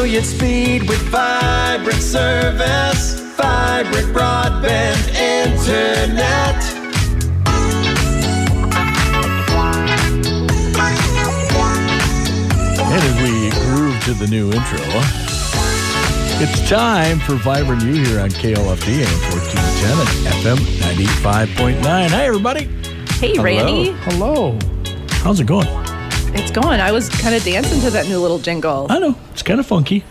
brilliant speed with vibrant service, vibrant broadband internet. And as we groove to the new intro, it's time for Vibrant You here on KLFD AM 1410 and FM 95.9. Hi, everybody. Hey, Hello. Randy. Hello. How's it going? It's going. I was kind of dancing to that new little jingle. I know. It's kind of funky.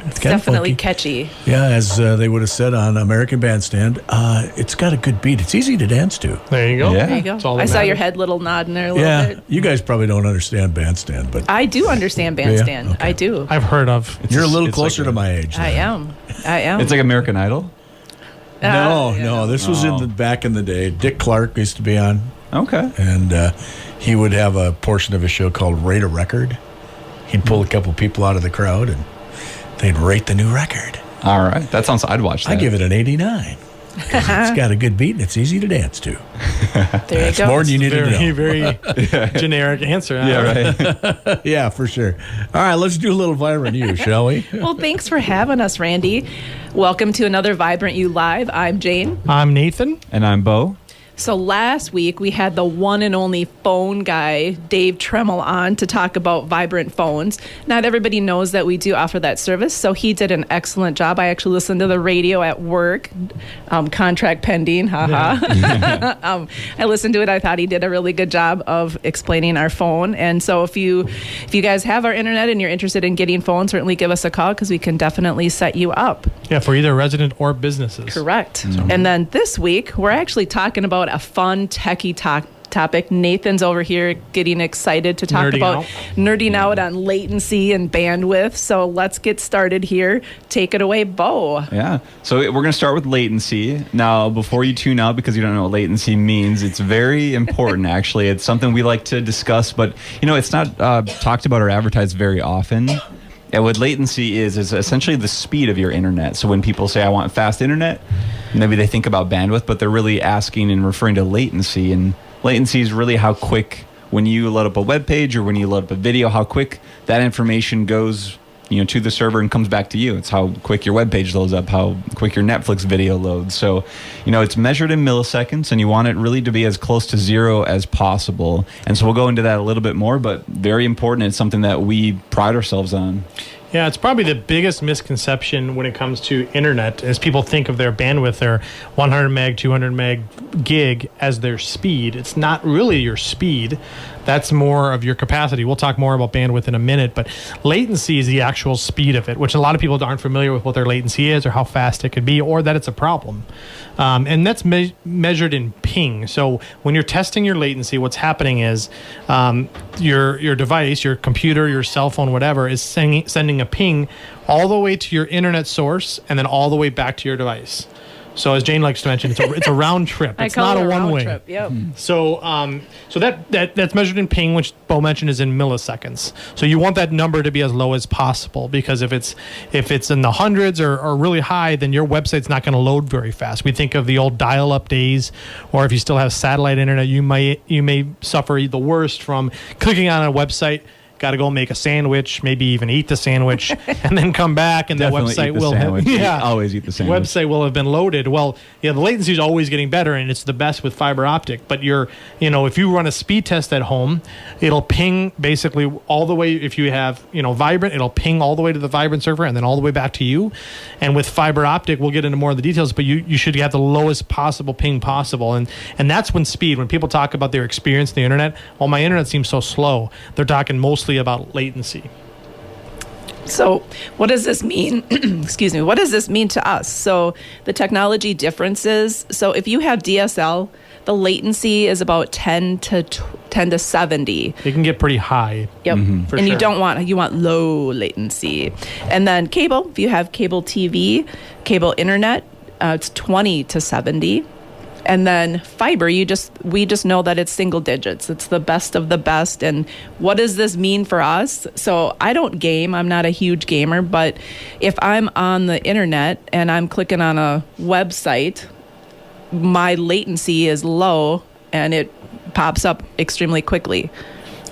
It's definitely catchy. Yeah, as they would have said on American Bandstand, it's got a good beat. It's easy to dance to. There you go. Yeah. There you go. I saw your head little nodding there a little bit. You guys probably don't understand Bandstand, but I do understand Bandstand. Okay. I do. I've heard of. You're a little closer to my age. I am. It's like American Idol? No. This was back in the day. Dick Clark used to be on. Okay. And he would have a portion of a show called Rate a Record. He'd pull a couple people out of the crowd and they'd rate the new record. All right. That sounds, I'd watch that. I give it an 89. It's got a good beat and it's easy to dance to. There you go. More than you need to know. Very generic answer. Yeah, right. Yeah, for sure. All right, let's do a little Vibrant You, shall we? Well, thanks for having us, Randy. Welcome to another Vibrant You Live. I'm Jane. I'm Nathan. And I'm Bo. So last week we had the one and only phone guy, Dave Tremmel, on to talk about vibrant phones. Not everybody knows that we do offer that service, so he did an excellent job. I actually listened to the radio at work, contract pending, haha. Yeah. I listened to it. I thought he did a really good job of explaining our phone. And so if you guys have our internet and you're interested in getting phones, certainly give us a call because we can definitely set you up. Yeah, for either resident or businesses. Correct. And then this week, we're actually talking about a fun techie topic. Nathan's over here getting excited to talk nerding out on latency and bandwidth. So let's get started here. Take it away, Bo. Yeah. So we're going to start with latency. Now, before you tune out, because you don't know what latency means, it's very important, actually. It's something we like to discuss, but, it's not talked about or advertised very often. And what latency is essentially the speed of your internet. So when people say, I want fast internet, maybe they think about bandwidth, but they're really asking and referring to latency. And latency is really how quick, when you load up a web page or when you load up a video, how quick that information goes to the server and comes back to you. It's how quick your web page loads up, how quick your Netflix video loads. So, it's measured in milliseconds, and you want it really to be as close to zero as possible. And so we'll go into that a little bit more, but very important. It's something that we pride ourselves on. Yeah, it's probably the biggest misconception when it comes to internet is people think of their bandwidth, their 100 meg, 200 meg gig as their speed. It's not really your speed. That's more of your capacity. We'll talk more about bandwidth in a minute, but latency is the actual speed of it, which a lot of people aren't familiar with what their latency is or how fast it could be or that it's a problem. And that's measured in ping. So when you're testing your latency, what's happening is your device, your computer, your cell phone, whatever, is sending a ping all the way to your internet source and then all the way back to your device. So as Jane likes to mention, it's a round trip. It's not a one way. Trip. Yep. So that's measured in ping, which Bo mentioned is in milliseconds. So you want that number to be as low as possible because if it's in the hundreds or really high, then your website's not going to load very fast. We think of the old dial-up days, or if you still have satellite internet, you may suffer the worst from clicking on a website. Got to go make a sandwich, maybe even eat the sandwich, and then come back, and Definitely the website will have always eat the sandwich. Website will have been loaded. Well, the latency is always getting better, and it's the best with fiber optic. But if you run a speed test at home, it'll ping basically all the way. If you have Vibrant, it'll ping all the way to the Vibrant server, and then all the way back to you. And with fiber optic, we'll get into more of the details, but you should have the lowest possible ping possible, and that's when speed. When people talk about their experience on the internet, my internet seems so slow. They're talking mostly about latency. So what does this mean? Excuse me. What does this mean to us? So the technology differences. So if you have DSL, the latency is about 10 to 70. It can get pretty high. Yep. For and sure. You want low latency. And then cable, if you have cable TV, cable internet, it's 20 to 70. And then fiber, we just know that it's single digits. It's the best of the best. And what does this mean for us? So I don't game. I'm not a huge gamer. But if I'm on the internet and I'm clicking on a website, my latency is low and it pops up extremely quickly.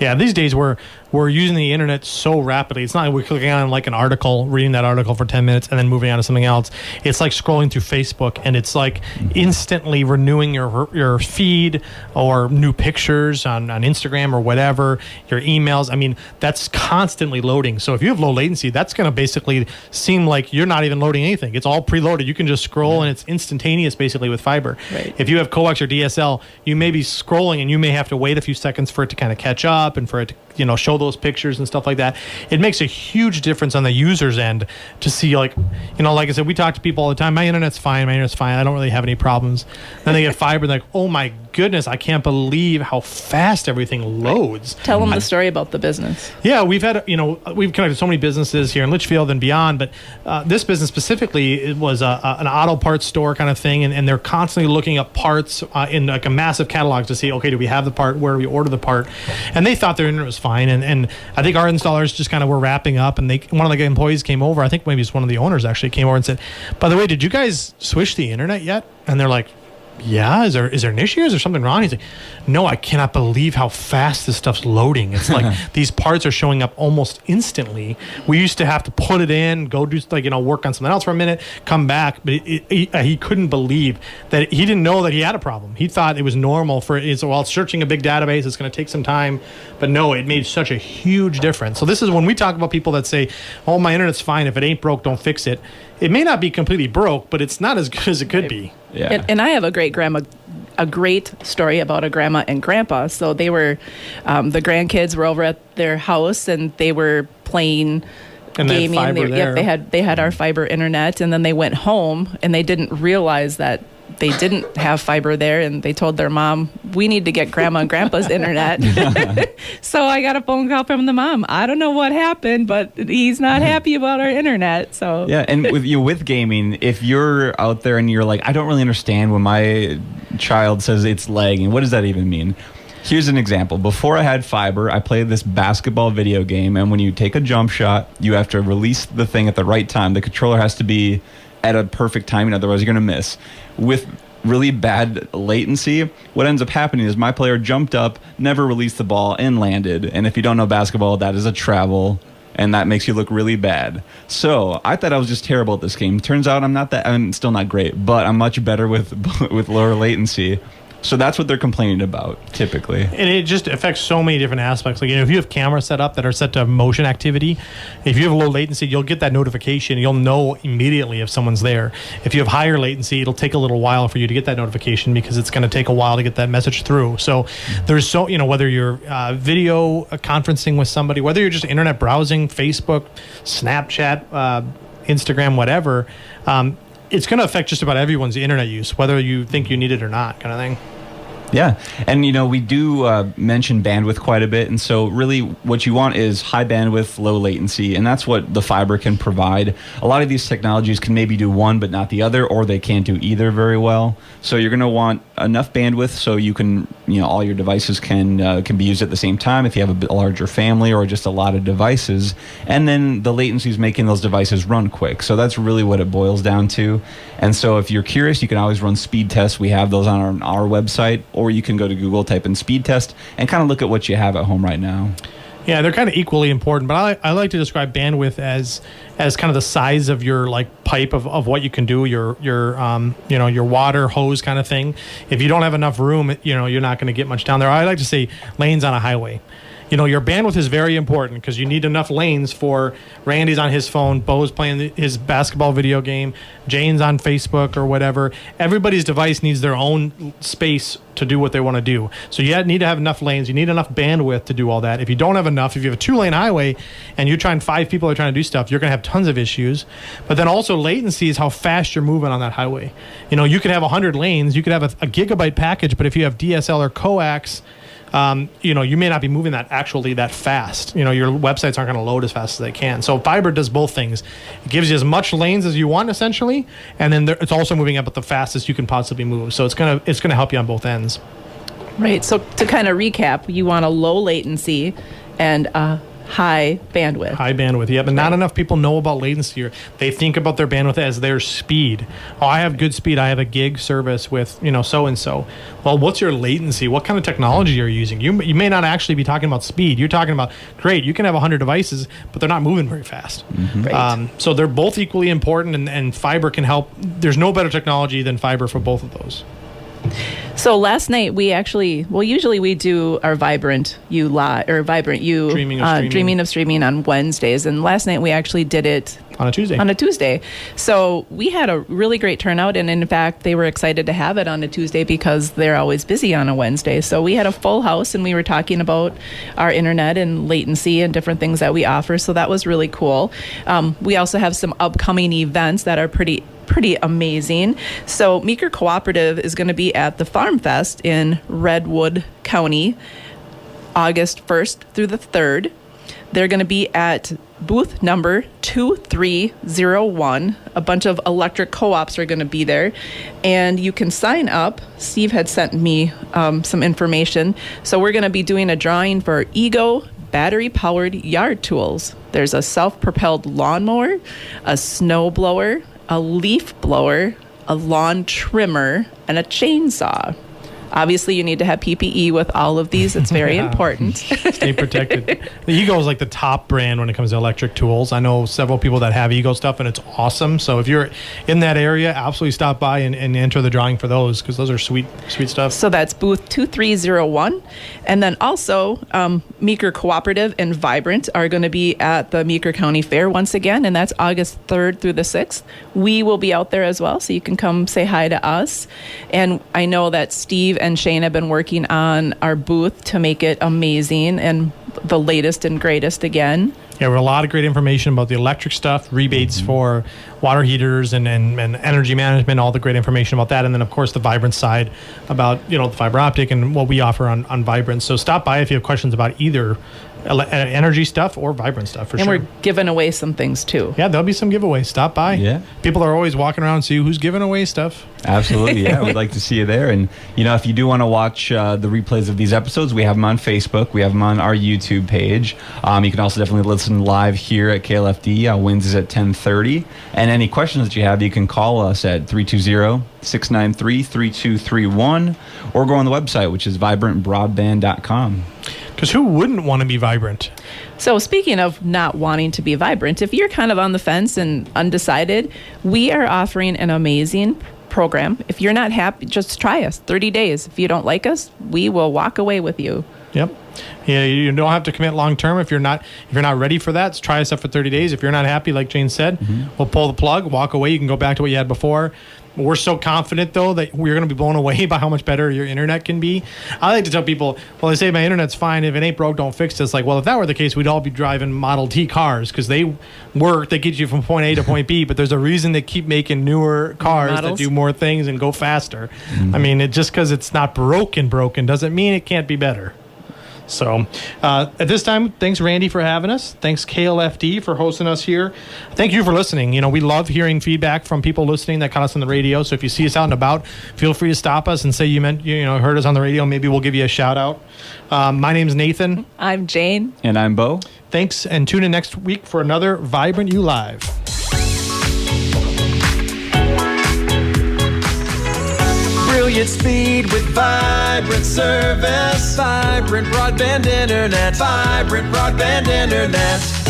Yeah, these days we're we're using the internet so rapidly. It's not like we're clicking on like an article, reading that article for 10 minutes and then moving on to something else. It's like scrolling through Facebook, and it's like instantly renewing your feed or new pictures on Instagram or whatever, your emails. I mean, that's constantly loading. So if you have low latency, that's going to basically seem like you're not even loading anything. It's all preloaded. You can just scroll and it's instantaneous basically with fiber. Right. If you have coax or DSL, you may be scrolling and you may have to wait a few seconds for it to kind of catch up and for it to, you know, show those pictures and stuff like that. It makes a huge difference on the user's end to see, like, you know, like I said, we talk to people all the time. My internet's fine. I don't really have any problems. Then they get fiber and they're like, oh my goodness, I can't believe how fast everything loads. Tell them the story about the business. Yeah, we've connected so many businesses here in Litchfield and beyond, but this business specifically, it was an auto parts store kind of thing, and they're constantly looking up parts in like a massive catalog to see, okay, do we have the part, where do we order the part? And they thought their internet was fine, and I think our installers just kind of were wrapping up, and one of the employees came over, I think maybe it's one of the owners actually came over and said, by the way, did you guys switch the internet yet? And they're like, yeah, is there an issue? Is there something wrong? He's like, no, I cannot believe how fast this stuff's loading. It's like these parts are showing up almost instantly. We used to have to put it in, go do, like, you know, work on something else for a minute, come back. But he couldn't believe that. He didn't know that he had a problem. He thought it was normal for it. So while searching a big database, it's going to take some time. But no, it made such a huge difference. So this is when we talk about people that say, oh, my internet's fine. If it ain't broke, don't fix it. It may not be completely broke, but it's not as good as it could be. Yeah. And I have a great story about a grandma and grandpa. So they were, the grandkids were over at their house and they were playing and gaming. They had our Mm-hmm. fiber internet, and then they went home and they didn't realize that they didn't have fiber there, and they told their mom, we need to get grandma and grandpa's internet. So I got a phone call from the mom. I don't know what happened, but he's not happy about our internet. So yeah, and with gaming, if you're out there and you're like, I don't really understand when my child says it's lagging, what does that even mean? Here's an example. Before I had fiber, I played this basketball video game, and when you take a jump shot, you have to release the thing at the right time. The controller has to be at a perfect timing, otherwise you're going to miss. With really bad latency, what ends up happening is my player jumped up, never released the ball, and landed. And if you don't know basketball, that is a travel, and that makes you look really bad. So I thought I was just terrible at this game. Turns out I'm still not great, but I'm much better with lower latency. So that's what they're complaining about, typically. And it just affects so many different aspects. Like, you know, if you have cameras set up that are set to motion activity, if you have low latency, you'll get that notification. You'll know immediately if someone's there. If you have higher latency, it'll take a little while for you to get that notification because it's going to take a while to get that message through. So there's you know, whether you're video conferencing with somebody, whether you're just internet browsing, Facebook, Snapchat, Instagram, whatever, it's going to affect just about everyone's internet use, whether you think you need it or not, kind of thing. Yeah. And, you know, we do mention bandwidth quite a bit. And so really what you want is high bandwidth, low latency. And that's what the fiber can provide. A lot of these technologies can maybe do one, but not the other, or they can't do either very well. So you're going to want enough bandwidth so you can, you know, all your devices can be used at the same time if you have a larger family or just a lot of devices. And then the latency is making those devices run quick. So that's really what it boils down to. And so if you're curious, you can always run speed tests. We have those on our website, or you can go to Google, type in speed test, and kind of look at what you have at home right now. Yeah, they're kind of equally important, but I like to describe bandwidth as kind of the size of your like pipe of what you can do, your you know, your water hose kind of thing. If you don't have enough room, you know, you're not going to get much down there. I like to say lanes on a highway. You know, your bandwidth is very important because you need enough lanes for Randy's on his phone, Bo's playing his basketball video game, Jane's on Facebook or whatever. Everybody's device needs their own space to do what they want to do. So you need to have enough lanes. You need enough bandwidth to do all that. If you don't have enough, if you have a 2-lane highway and you're trying 5 people are trying to do stuff, you're going to have tons of issues. But then also latency is how fast you're moving on that highway. You know, you could have 100 lanes, you could have a gigabyte package, but if you have DSL or coax, you know, you may not be moving that fast. You know, your websites aren't going to load as fast as they can. So fiber does both things. It gives you as much lanes as you want, essentially, and then it's also moving up at the fastest you can possibly move. So it's gonna help you on both ends. Right. So to kind of recap, you want a low latency and high bandwidth. High bandwidth, yeah, but not enough people know about latency. They think about their bandwidth as their speed. Oh, I have good speed. I have a gig service with, so and so. Well, what's your latency? What kind of technology are you using? You may not actually be talking about speed. You're talking about, great, you can have 100 devices, but they're not moving very fast. Right. So they're both equally important, and fiber can help. There's no better technology than fiber for both of those. So last night usually we do our Vibrant U Dreaming of Streaming on Wednesdays, and last night we actually did it on a Tuesday. So we had a really great turnout, and in fact they were excited to have it on a Tuesday because they're always busy on a Wednesday. So we had a full house, and we were talking about our internet and latency and different things that we offer. So that was really cool. We also have some upcoming events that are pretty amazing. So Meeker Cooperative is going to be at the Farm Fest in Redwood County, August 1st through the 3rd. They're going to be at booth number 2301. A bunch of electric co-ops are going to be there, and you can sign up. Steve had sent me some information. So we're going to be doing a drawing for Ego battery-powered yard tools. There's a self-propelled lawnmower, a snow blower, a leaf blower, a lawn trimmer, and a chainsaw. Obviously, you need to have PPE with all of these. It's very important. Stay protected. The Ego is like the top brand when it comes to electric tools. I know several people that have Ego stuff, and it's awesome. So if you're in that area, absolutely stop by and enter the drawing for those, because those are sweet stuff. So that's booth 2301. And then also, Meeker Cooperative and Vibrant are going to be at the Meeker County Fair once again, and that's August 3rd through the 6th. We will be out there as well, so you can come say hi to us. And I know that Steve and Shane have been working on our booth to make it amazing and the latest and greatest again. Yeah, we have a lot of great information about the electric stuff, rebates for water heaters and energy management, all the great information about that. And then, of course, the Vibrant side about, the fiber optic and what we offer on Vibrant. So stop by if you have questions about either energy stuff or Vibrant stuff, for sure. And we're giving away some things, too. Yeah, there'll be some giveaways. Stop by. Yeah. People are always walking around, see who's giving away stuff. Absolutely, yeah. We'd like to see you there. And, if you do want to watch the replays of these episodes, we have them on Facebook. We have them on our YouTube page. You can also definitely listen live here at KLFD Wednesdays at 10:30. And any questions that you have, you can call us at 320-693-3231 or go on the website, which is vibrantbroadband.com. Because who wouldn't want to be vibrant? So speaking of not wanting to be vibrant, if you're kind of on the fence and undecided, we are offering an amazing program. If you're not happy, just try us 30 days. If you don't like us, we will walk away with you. Yep. Yeah, you don't have to commit long term. If you're not ready for that, try us up for 30 days. If you're not happy, like Jane said, we'll pull the plug, walk away. You can go back to what you had before. We're so confident, though, that we're going to be blown away by how much better your internet can be. I like to tell people, well, they say my internet's fine. If it ain't broke, don't fix it. It's like, well, if that were the case, we'd all be driving Model T cars because they get you from point A to point B, but there's a reason they keep making newer cars that do more things and go faster. I mean, just because it's not broken doesn't mean it can't be better. So at this time, thanks, Randy, for having us. Thanks, KLFD, for hosting us here. Thank you for listening. We love hearing feedback from people listening that caught us on the radio. So if you see us out and about, feel free to stop us and say you heard us on the radio. Maybe we'll give you a shout out. My name's Nathan. I'm Jane. And I'm Bo. Thanks, and tune in next week for another Vibrant U Live. Brilliant speed with vibrant service. Vibrant broadband internet. Vibrant broadband internet.